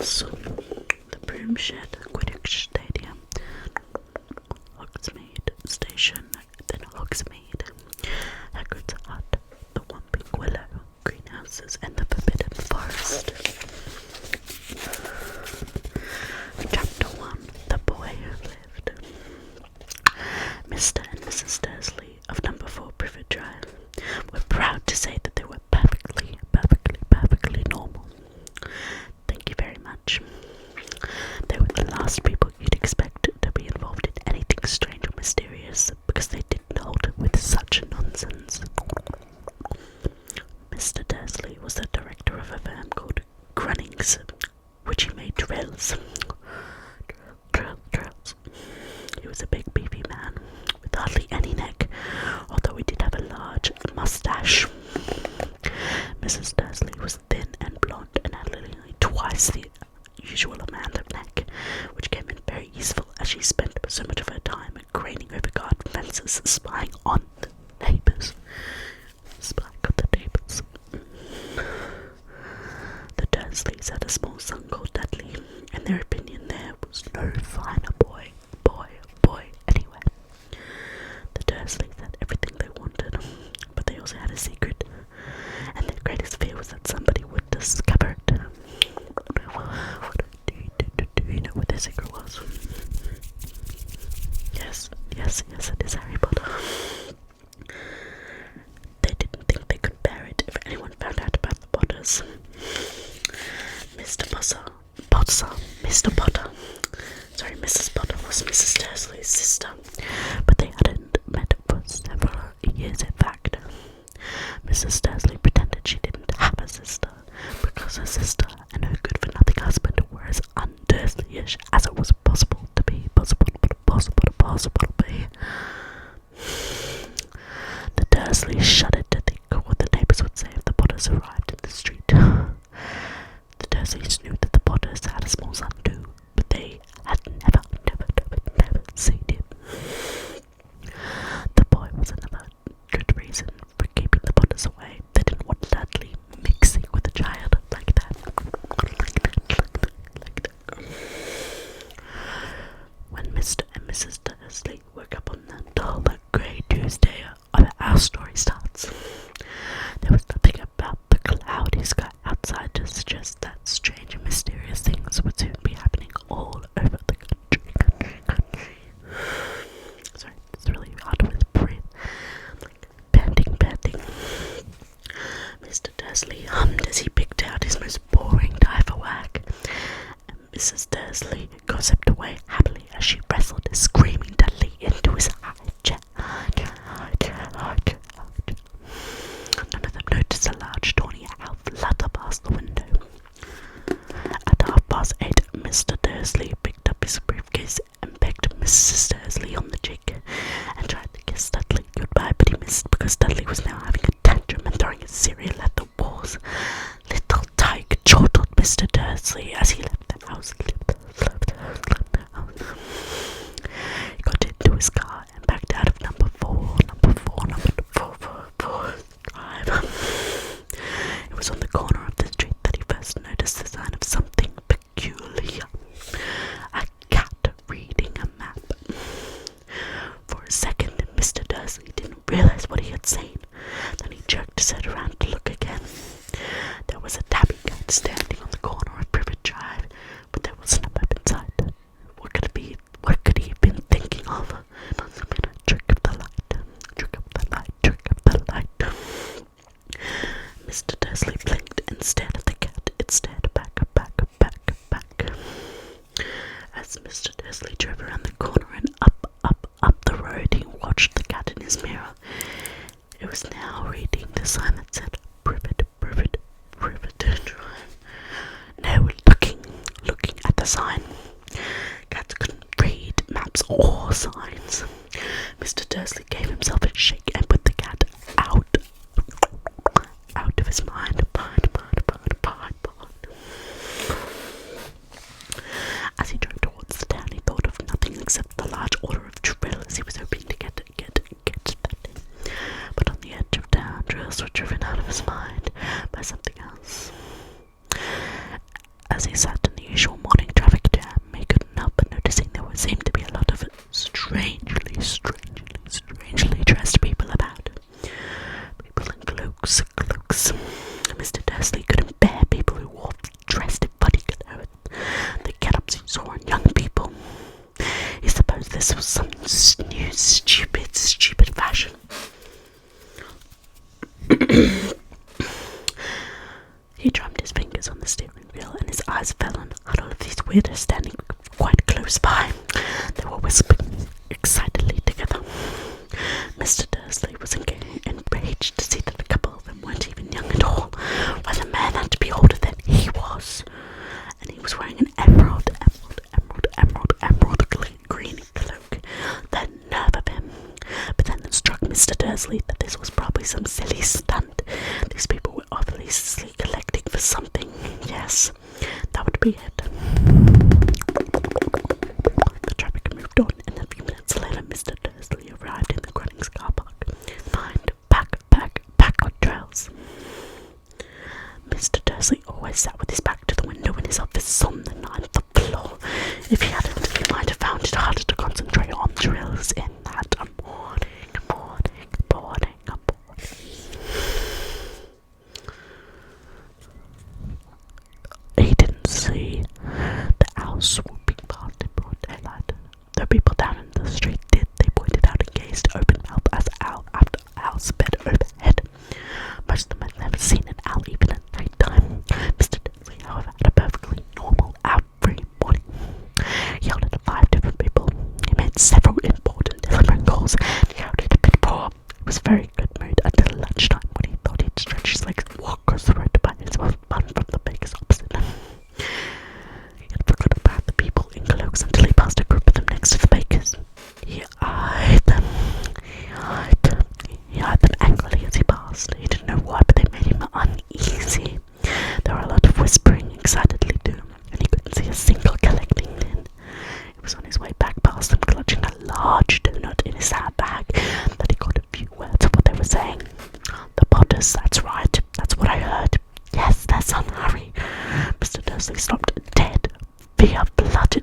House, the Broom Shed, Quidditch Stadium, Hogsmeade Station, then Hogsmeade, Hagrid's Hut, the Whomping Willow, Greenhouses, and the Forbidden Forest. Chapter 1. The Boy Who Lived. Mr. and Mrs. Dursley of number 4 Privet Drive were proud to say that they were perfectly normal. Thank you very much. They were the last people you'd expect to be involved in anything strange or mysterious, because they didn't hold with such nonsense. Mr. Dursley was the director of a firm called Grunnings, which he made drills. Drills. He was a big beefy man with hardly any neck, although he did have a large moustache. Mrs. Dursley was thin and blonde and had literally twice the usual amount of neck, which came in very useful as she spent so much of her time craning over garden fences, spying on the neighbours. The Dursleys had a small son called Dudley. In their opinion, there was no finer boy anywhere. The Dursleys had everything they wanted, but they also had a secret, and their greatest fear was that somebody would discover it. Do you know what their secret was? Yes, it is Harry Potter. They didn't think they could bear it if anyone found out about the Potters. Mrs. Potter was Mrs. Dursley's sister, but they hadn't met for several years in fact. Mrs. Dursley pretended she didn't have a sister, because her sister and her good-for-nothing husband were as un-Dursley-ish as it was possible to be. The Dursleys shuddered to think what the neighbours would say if the Potters arrived in the street. The Dursleys knew that the Potters had a small son too, but they had never seen him. The boy was another good reason for keeping the Potters away. They didn't want Dudley mixing with a child like that. When Mr. and Mrs. Dursley woke up on the dull grey Tuesday our story starts, there was nothing about the cloudy sky outside to suggest that strange and mysterious things would soon be happening all over the country. Sorry, it's really hard to breathe. Panting. Mr. Dursley hummed as he picked out his most boring die for whack, and Mrs. Dursley gossiped away happily as she wrestled a screaming Dudley into his high chair. None of them noticed a large tawny owl flutter past the window. At 8:30, Mr. Dursley picked up his briefcase and pecked Mrs. Dursley on the cheek and tried to kiss Dudley goodbye, but he missed because Dudley was now having a tantrum and throwing his cereal at the walls. Little Tyke chortled Mr. Dursley as he left the house. He got into his car and backed out of number 4 drive. It was on the corner of the street that he first noticed the sign of something peculiar. A cat reading a map. For a second, Mr. Dursley didn't realize what he had seen. Then he jerked his head around to look again. There was a tabby cat standing on the corner of Privet Drive, but there wasn't a map inside. What could it be? What could he have been thinking of? It must have been a trick of the light. Mr. Dursley blinked and stared at the cat. It stared back. As Mr. Dursley drove around the corner and up the road, he watched the cat in his mirror. It was now reading the sign that said Privet Drive. Now looking at the sign. Cats couldn't read maps or signs. Mr. Dursley gave himself a shake and put the cat out of his mind. As he drove towards the town, he thought of nothing except the large order of drills he was hoping to get that day. But on the edge of town, drills were driven out of his mind by something else. As he sat in the usual morning traffic jam, he couldn't help but noticing there seemed to be a lot of strangely dressed people about. People in cloaks. Mr. Dursley couldn't bear people who wore dressed in funny clothes. The get-ups he saw in young people. He supposed this was some new stupid fashion. He drummed his fingers on the steering wheel and his eyes fell on a huddle of these weirdos standing quite close by. They were whispering excitedly together. Mr. Dursley was enraged to see that a couple of them weren't even young at all, while the man had to be older than he was, and he was wearing an emerald green cloak. The nerve of him! But then it struck Mr. Dursley that this was probably some silly stunt. These people were obviously collecting for something. Yes, that would be it. The traffic moved on, and a few minutes later Mr. Dursley arrived in the Grunnings car park, behind pack trails. Mr. Dursley always sat with his back to the window in his office on the 9th floor. If he hadn't, he might have found it harder to concentrate on drills in that morning. He didn't see the owl swooping past in broad daylight. The people down in the street did. They pointed out and gazed open-mouthed as owl after owl sped overhead. Most of them had never seen an owl even at night time. Mr. Dursley, however, had a perfectly normal owl every morning. He yelled at 5 different people. He made several important telephone calls. He shouted a bit poor. He was very good mood until lunchtime, when he thought he'd stretch his legs and walk across the road to buy himself a bun from the baker's opposite. He had forgotten about the people in cloaks until he passed a group of them next to the baker's. He eyed them angrily as he passed. He didn't know why, but they made him uneasy. There were a lot of whispering excitedly too, and he couldn't see a single collecting tin. He was on his way back past them, clutching a large donut in his handbag, that he got a few words of what they were saying. The Potters, that's right, that's what I heard. Yes, their son Harry. Mr. Dursley stopped dead. Fear flooded